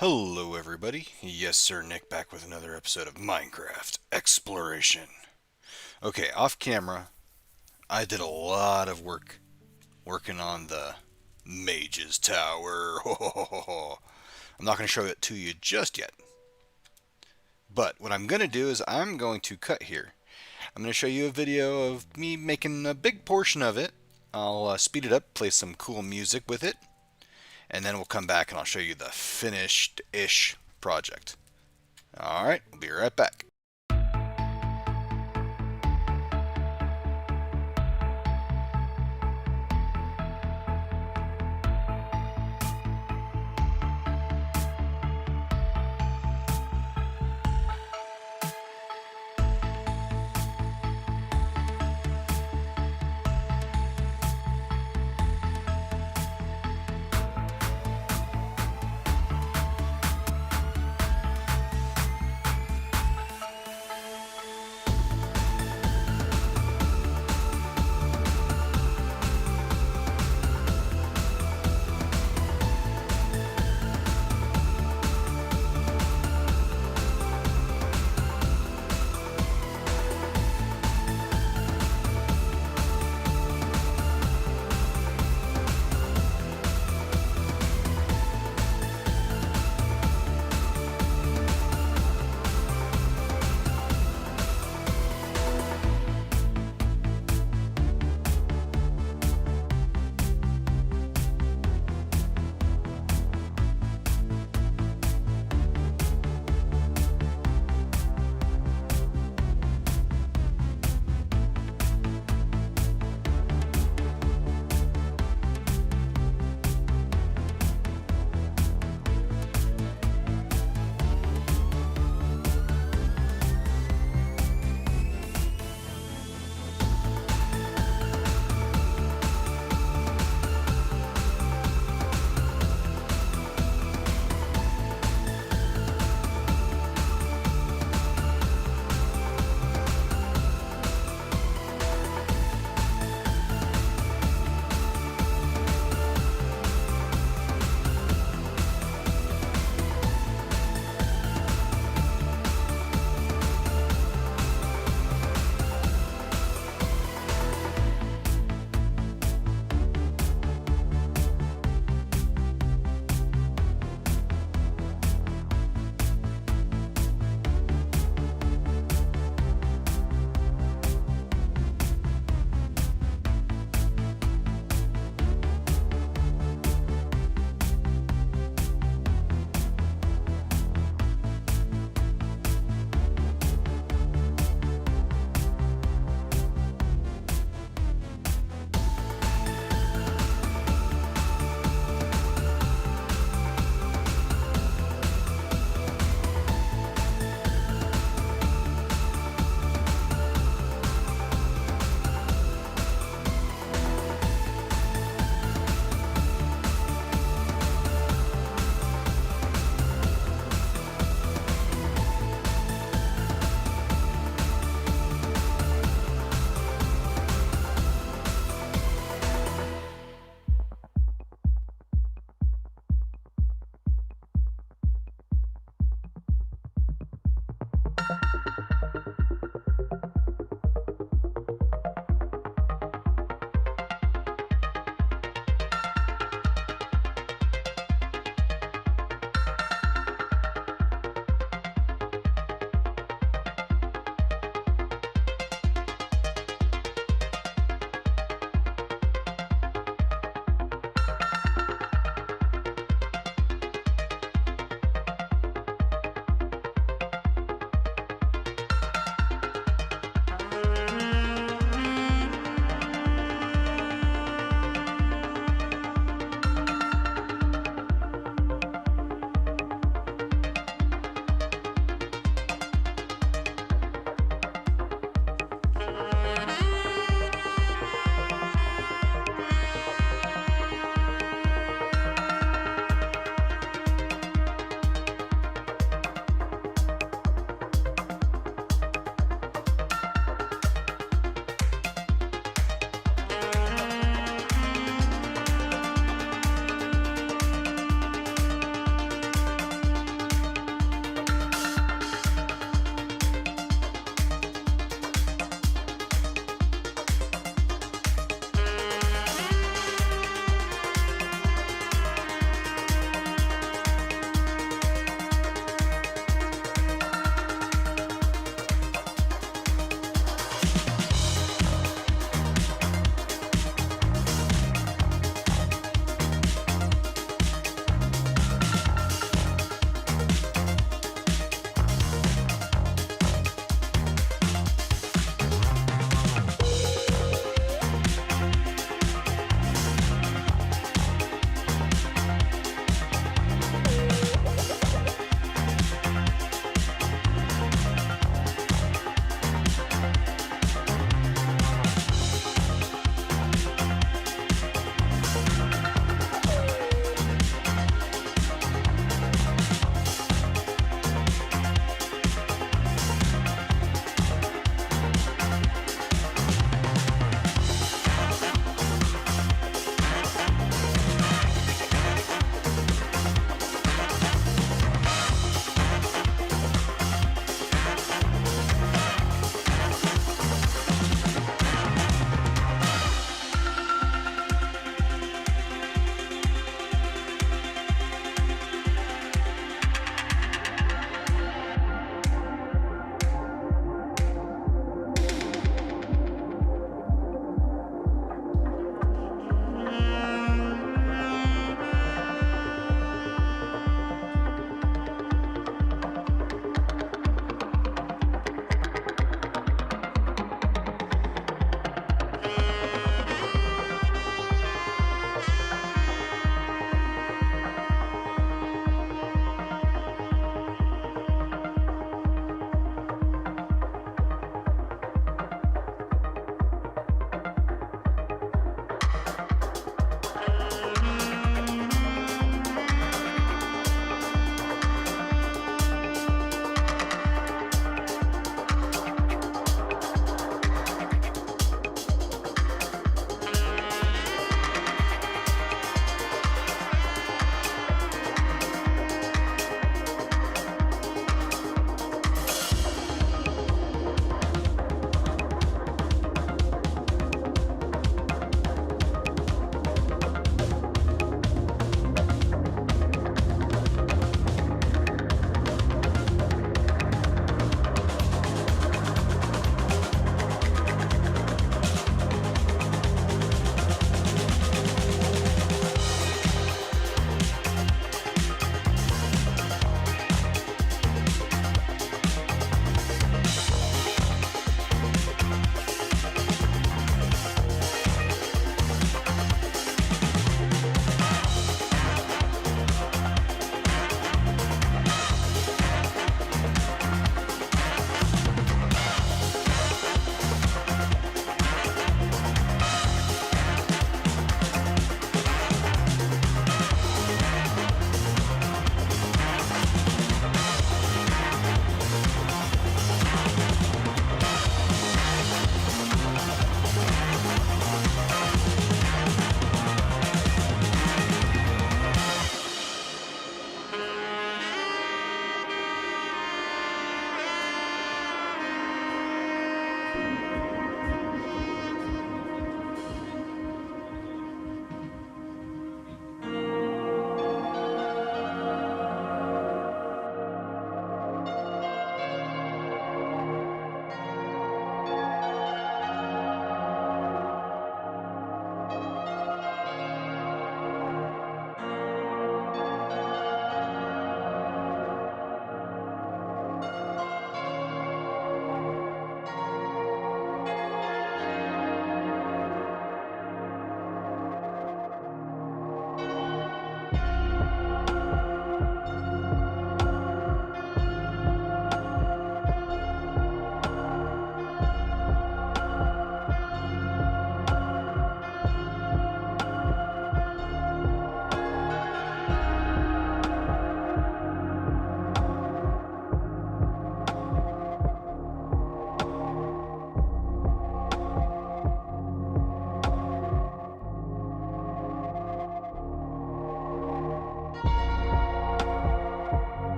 Hello everybody, yes sir, Nick back with another episode of Minecraft Exploration. Okay, off camera, I did a lot of work working on the Mage's Tower. I'm not going to show it to you just yet, but what I'm going to do is I'm going to cut here. I'm going to show you a video of me making a big portion of it. I'll speed it up, play some cool music with it, and then we'll come back and I'll show you the finished-ish project. Alright, we'll be right back.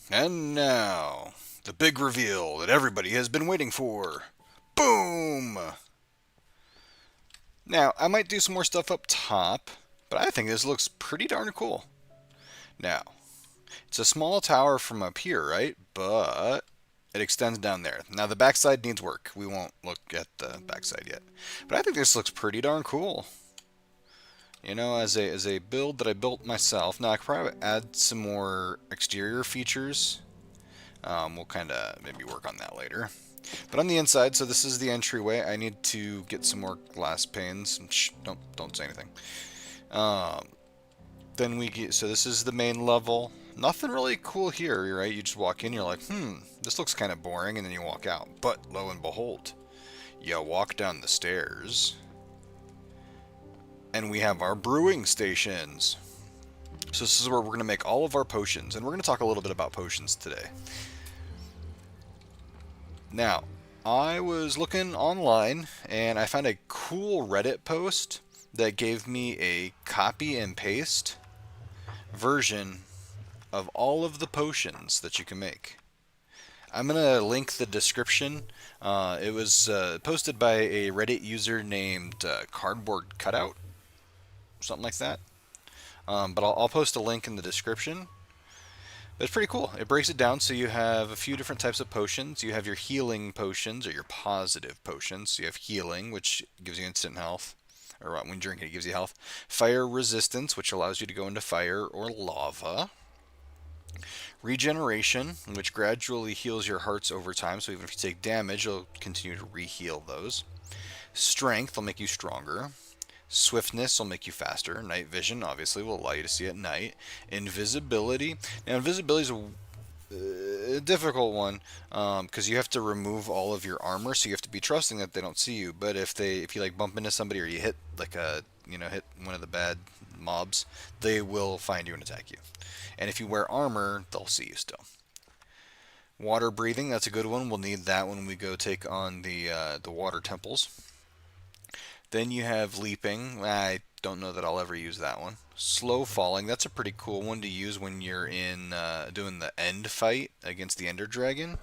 And now, the big reveal that everybody has been waiting for. Boom! Now, I might do some more stuff up top, but I think this looks pretty darn cool. Now, it's a small tower from up here, right? But it extends down there. Now, the backside needs work. We won't look at the backside yet. But I think this looks pretty darn cool. You know, as a build that I built myself. Now, I could probably add some more exterior features. We'll kind of maybe work on that later. But on the inside, so this is the entryway. I need to get some more glass panes. Shh, don't say anything. Um, then we get, so this is the main level. Nothing really cool here, right? You just walk in, you're like, this looks kind of boring, and then you walk out. But lo and behold, you walk down the stairs, and we have our brewing stations. So this is where we're going to make all of our potions, and we're going to talk a little bit about potions today. Now, I was looking online, and I found a cool Reddit post that gave me a copy and paste version of all of the potions that you can make. I'm going to link the description. It was posted by a Reddit user named CardboardCutout, something like that. But I'll post a link in the description. But it's pretty cool. It breaks it down so you have a few different types of potions. You have your healing potions or your positive potions. So you have healing, which gives you instant health. Or when you drink it, it gives you health. Fire resistance, which allows you to go into fire or lava. Regeneration, which gradually heals your hearts over time, so even if you take damage, it'll continue to re-heal those. Strength will make you stronger. Swiftness will make you faster. Night vision, obviously, will allow you to see at night. Invisibility. Now, invisibility is a difficult one because you have to remove all of your armor, so you have to be trusting that they don't see you. But if you like bump into somebody or you hit hit one of the bad mobs, they will find you and attack you. And if you wear armor, they'll see you still. Water breathing, that's a good one. We'll need that when we go take on the water temples. Then you have leaping. I don't know that I'll ever use that one. Slow falling, that's a pretty cool one to use when you're in doing the end fight against the Ender Dragon.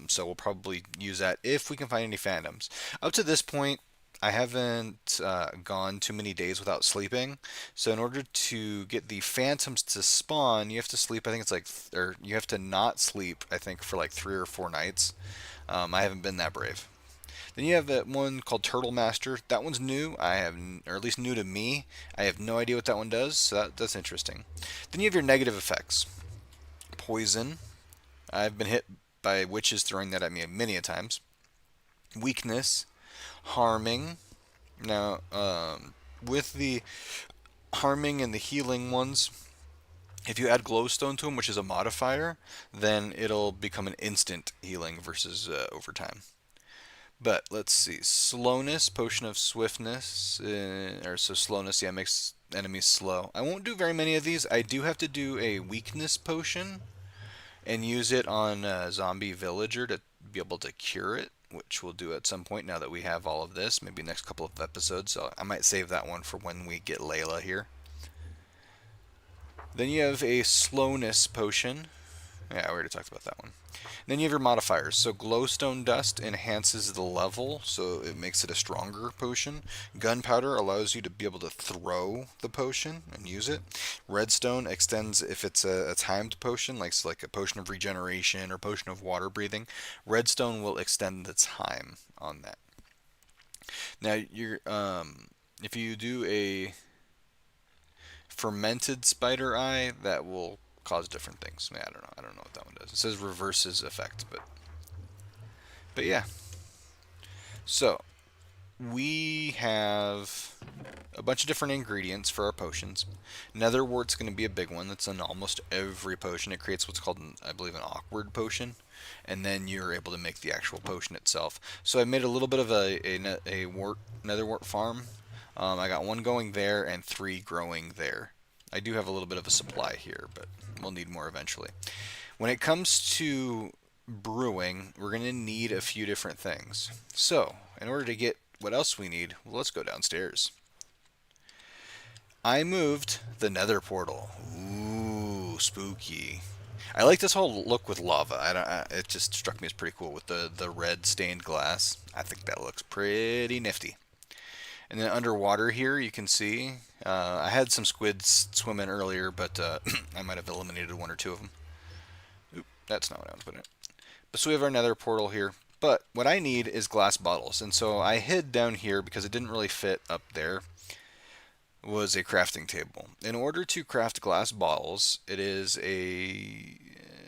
So we'll probably use that if we can find any phantoms. Up to this point, I haven't gone too many days without sleeping. So in order to get the phantoms to spawn, you have to sleep. I think it's like, or you have to not sleep. I think for like 3 or 4 nights. I haven't been that brave. Then you have that one called Turtle Master. That one's new. Or at least new to me. I have no idea what that one does. So that's interesting. Then you have your negative effects. Poison. I've been hit by witches throwing that at me many a times. Weakness. Harming. Now, with the harming and the healing ones, if you add glowstone to them, which is a modifier, then it'll become an instant healing versus over time. But let's see, slowness, potion of swiftness, so slowness, yeah, makes enemies slow. I won't do very many of these. I do have to do a weakness potion and use it on a zombie villager to be able to cure it, which we'll do at some point now that we have all of this, maybe next couple of episodes. So I might save that one for when we get Layla here. Then you have a slowness potion. Yeah, we already talked about that one. Then you have your modifiers. So glowstone dust enhances the level, so it makes it a stronger potion. Gunpowder allows you to be able to throw the potion and use it. Redstone extends if it's a timed potion, like a potion of regeneration or potion of water breathing. Redstone will extend the time on that. Now if you do a fermented spider eye, that will cause different things. I don't know. I don't know what that one does. It says reverses effect, but yeah. So we have a bunch of different ingredients for our potions. Netherwart's going to be a big one. That's in almost every potion. It creates what's called, I believe, an awkward potion, and then you're able to make the actual potion itself. So I made a little bit of a netherwort farm. I got 1 going there and 3 growing there. I do have a little bit of a supply here, but we'll need more eventually. When it comes to brewing, we're going to need a few different things. So, in order to get what else we need, well, let's go downstairs. I moved the nether portal. Ooh, spooky. I like this whole look with lava. It just struck me as pretty cool with the red stained glass. I think that looks pretty nifty. And then underwater here, you can see I had some squids swimming earlier, but I might have eliminated one or two of them. Oop, that's not what I was putting it. But so we have our nether portal here. But what I need is glass bottles, and so I hid down here because it didn't really fit up there. Was a crafting table. In order to craft glass bottles, it is a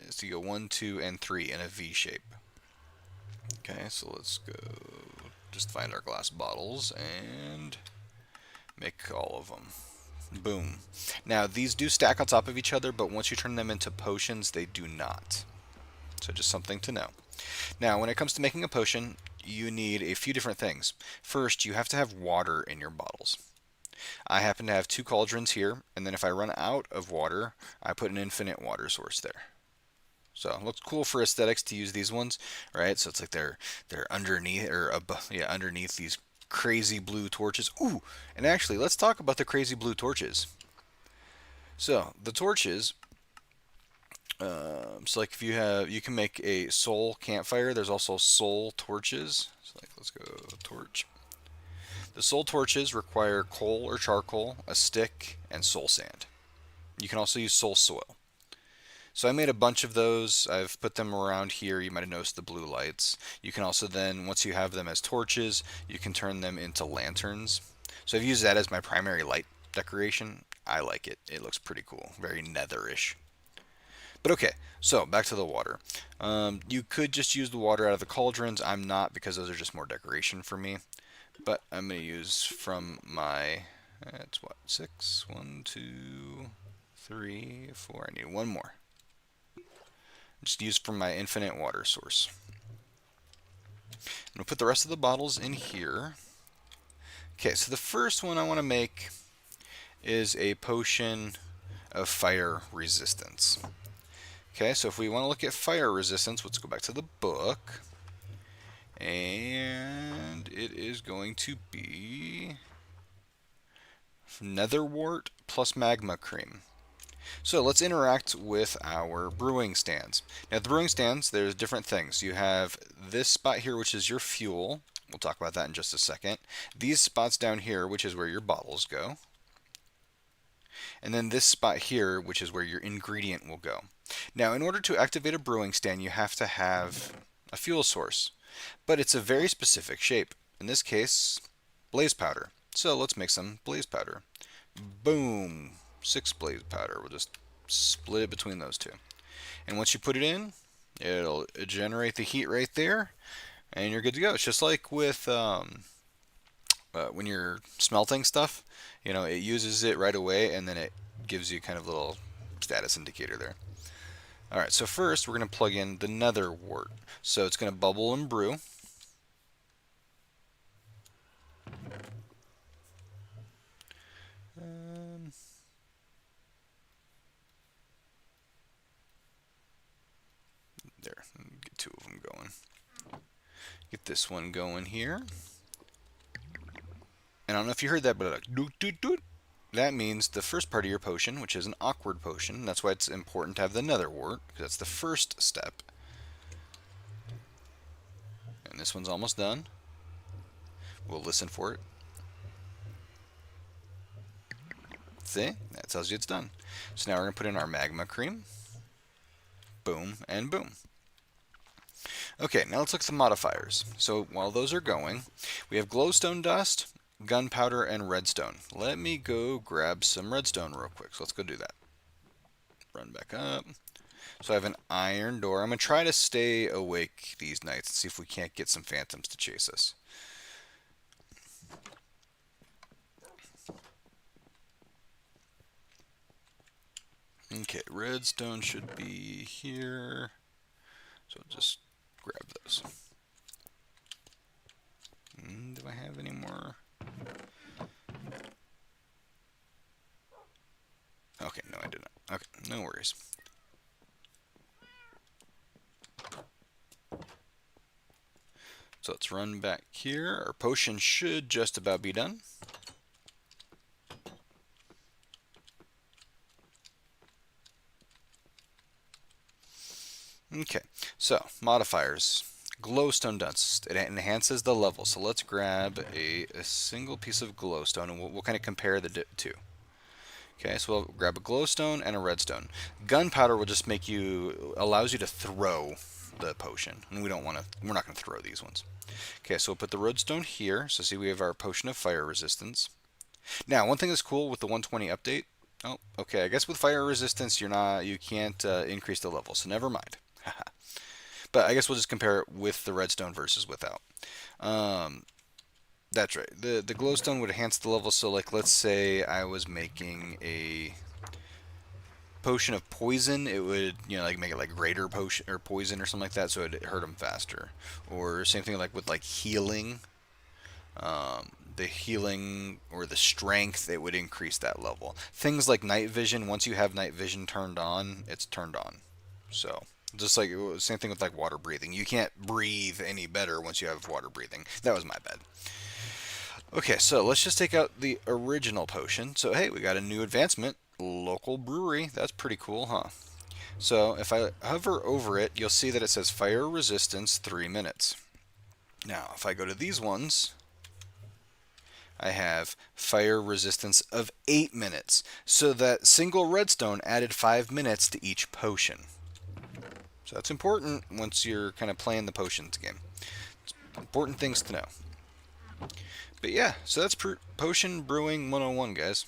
so you go 1, 2, and 3 in a V shape. Okay, so let's go just find our glass bottles and make all of them. Boom. Now these do stack on top of each other, but once you turn them into potions, they do not. So just something to know. Now, when it comes to making a potion, you need a few different things. First, you have to have water in your bottles. I happen to have 2 cauldrons here, and then if I run out of water, I put an infinite water source there. So it looks cool for aesthetics to use these ones, right? So it's like they're underneath or above, yeah, underneath these crazy blue torches. Ooh, and actually, let's talk about the crazy blue torches. So the torches, so like if you can make a soul campfire. There's also soul torches. So like let's go torch. The soul torches require coal or charcoal, a stick, and soul sand. You can also use soul soil. So I made a bunch of those. I've put them around here. You might have noticed the blue lights. You can also then, once you have them as torches, you can turn them into lanterns. So I've used that as my primary light decoration. I like it. It looks pretty cool. Very netherish. But okay, so back to the water. You could just use the water out of the cauldrons. I'm not because those are just more decoration for me. But I'm going to use from my, that's what, 6? 1, 2, 3, 4. I need one more. Just use from my infinite water source. I'm going to put the rest of the bottles in here. Okay, so the first one I want to make is a potion of fire resistance. Okay, so if we want to look at fire resistance, let's go back to the book. And it is going to be netherwort plus magma cream. So let's interact with our brewing stands. Now at the brewing stands, there's different things. You have this spot here, which is your fuel. We'll talk about that in just a second. These spots down here, which is where your bottles go. And then this spot here, which is where your ingredient will go. Now in order to activate a brewing stand, you have to have a fuel source. But it's a very specific shape. In this case, blaze powder. So let's make some blaze powder. Boom! 6 blaze powder. We'll just split it between those two. And once you put it in, it'll generate the heat right there, and you're good to go. It's just like with when you're smelting stuff, you know, it uses it right away, and then it gives you kind of a little status indicator there. Alright, so first we're going to plug in the nether wort. So it's going to bubble and brew. There, get 2 of them going. Get this one going here. And I don't know if you heard that, but like doot doot doot. That means the first part of your potion, which is an awkward potion. That's why it's important to have the nether wort, because that's the first step. And this one's almost done. We'll listen for it. See? That tells you it's done. So now we're going to put in our magma cream. Boom and boom. Okay, now let's look at the modifiers. So while those are going, we have glowstone dust, gunpowder, and redstone. Let me go grab some redstone real quick. So let's go do that. Run back up. So I have an iron door. I'm going to try to stay awake these nights and see if we can't get some phantoms to chase us. Okay, redstone should be here. So just grab those. Do I have any more? Okay, no I did not. Okay, no worries. So let's run back here. Our potion should just about be done. Okay, so modifiers. Glowstone dust. It enhances the level. So let's grab a single piece of glowstone and we'll kind of compare the two. Okay, so we'll grab a glowstone and a redstone. Gunpowder will just allows you to throw the potion, and we're not going to throw these ones. Okay, so we'll put the redstone here. So see, we have our potion of fire resistance. Now, one thing that's cool with the 120 update. Oh, okay. I guess with fire resistance, you can't increase the level, so never mind. But I guess we'll just compare it with the redstone versus without. Um, that's right. The glowstone would enhance the level. So like, let's say I was making a potion of poison, it would like make it like greater potion or poison or something like that, so it'd hurt them faster. Or same thing like with like healing. The healing or the strength, it would increase that level. Things like night vision, once you have night vision turned on, it's turned on. So just like same thing with like water breathing. You can't breathe any better once you have water breathing. That was my bad. Okay, so let's just take out the original potion. So hey, we got a new advancement. Local brewery. That's pretty cool, huh? So if I hover over it, you'll see that it says fire resistance 3 minutes. Now, if I go to these ones, I have fire resistance of 8 minutes. So that single redstone added 5 minutes to each potion. So that's important once you're kind of playing the potions game. It's important things to know. But yeah, so that's Potion Brewing 101, guys.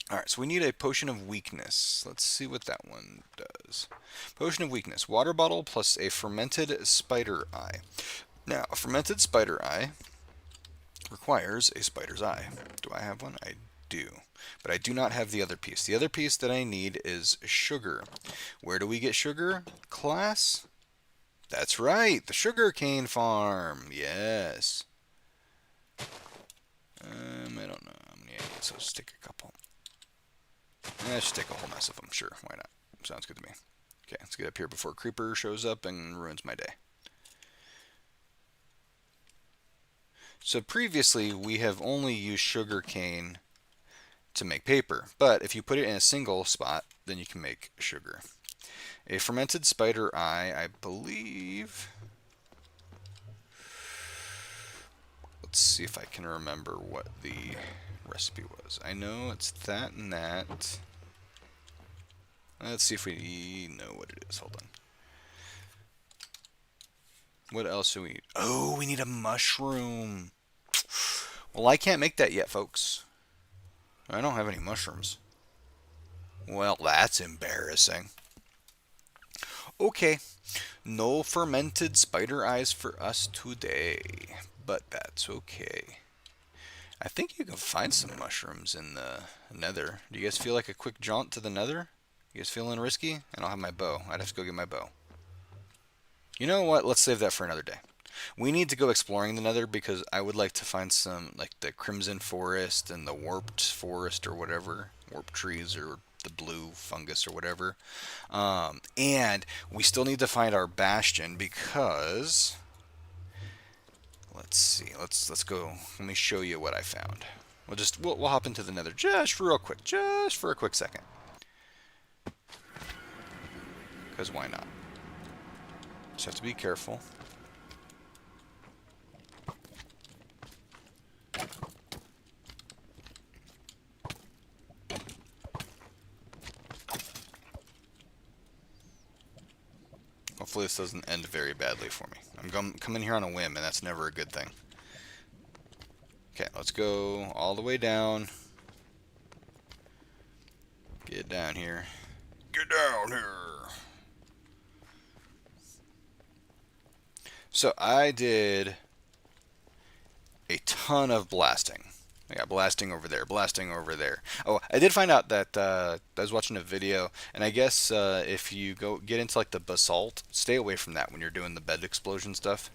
Alright, so we need a Potion of Weakness. Let's see what that one does. Potion of Weakness. Water bottle plus a fermented spider eye. Now, a fermented spider eye requires a spider's eye. Do I have one? I do. But I do not have the other piece. The other piece that I need is sugar. Where do we get sugar? Class? That's right, the sugarcane farm. Yes. I don't know how many I need, so let's take a couple. Let's just take a whole mess of them. Sure, why not? Sounds good to me. Okay, let's get up here before Creeper shows up and ruins my day. So previously, we have only used sugarcane to make paper, but if you put it in a single spot, then you can make sugar. A fermented spider eye, I believe. Let's see if I can remember what the recipe was. I know it's that and that. Let's see if we know what it is. Hold on. What else do we need? Oh, we need a mushroom. Well, I can't make that yet, folks. I don't have any mushrooms. Well, that's embarrassing. Okay, no fermented spider eyes for us today, but that's okay. I think you can find some mushrooms in the nether. Do you guys feel like a quick jaunt to the nether? You guys feeling risky? I don't have my bow. I'd have to go get my bow. You know what? Let's save that for another day. We need to go exploring the nether because I would like to find some, like the crimson forest and the warped forest or whatever. Warped trees or the blue fungus or whatever. And we still need to find our bastion because... Let's see. Let's go. Let me show you what I found. We'll hop into the nether just real quick. Just for a quick second. Because why not? Just have to be careful. Hopefully this doesn't end very badly for me. I'm coming here on a whim, and that's never a good thing. Okay, let's go all the way down. Get down here. Get down here! So I did a ton of blasting. I got blasting over there, blasting over there. Oh, I did find out that I was watching a video, and I guess if you get into like the basalt, stay away from that when you're doing the bed explosion stuff,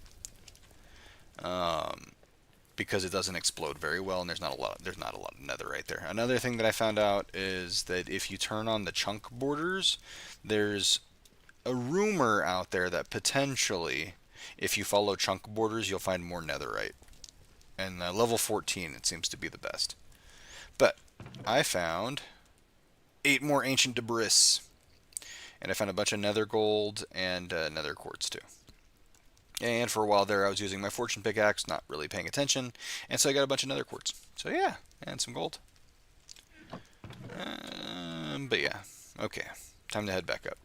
because it doesn't explode very well, and there's not a lot of nether right there. Another thing that I found out is that if you turn on the chunk borders, there's a rumor out there that potentially, if you follow chunk borders, you'll find more netherite. And level 14, it seems to be the best. But I found 8 more ancient debris. And I found a bunch of nether gold and nether quartz too. And for a while there, I was using my fortune pickaxe, not really paying attention, and so I got a bunch of nether quartz. So yeah, and some gold. But yeah, okay, time to head back up.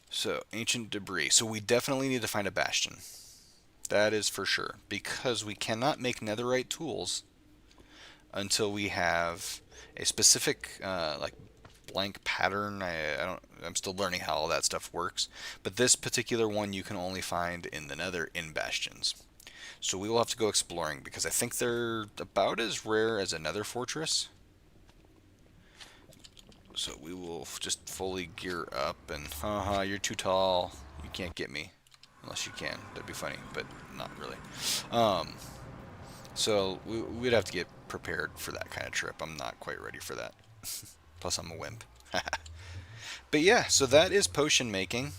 So, ancient debris. So we definitely need to find a bastion. That is for sure, because we cannot make netherite tools until we have a specific like blank pattern. I'm still learning how all that stuff works, but this particular one you can only find in the nether in bastions. So we will have to go exploring because I think they're about as rare as a nether fortress. So we will just fully gear up and haha, you're too tall, you can't get me. Unless you can, that'd be funny, but not really. So we'd have to get prepared for that kind of trip. I'm not quite ready for that. Plus I'm a wimp. But yeah, so that is potion making.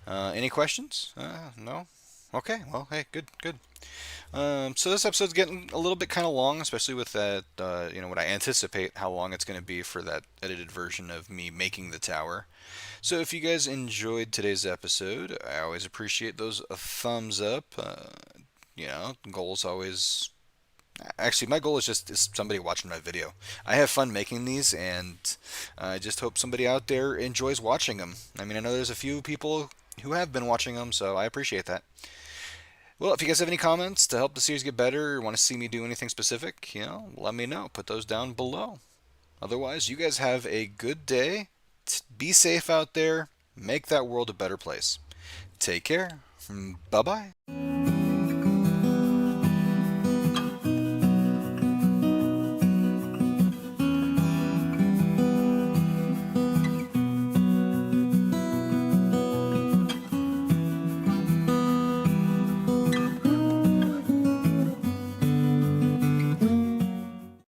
Any questions? No? Okay, well, hey, good, good. So this episode's getting a little bit kind of long, especially with that, what I anticipate how long it's going to be for that edited version of me making the tower. So if you guys enjoyed today's episode, I always appreciate those thumbs up. Goals always. Actually, my goal is just somebody watching my video. I have fun making these, and I just hope somebody out there enjoys watching them. I mean, I know there's a few people who have been watching them, so I appreciate that. Well, if you guys have any comments to help the series get better or want to see me do anything specific, let me know. Put those down below. Otherwise, you guys have a good day. Be safe out there. Make that world a better place. Take care. Bye-bye.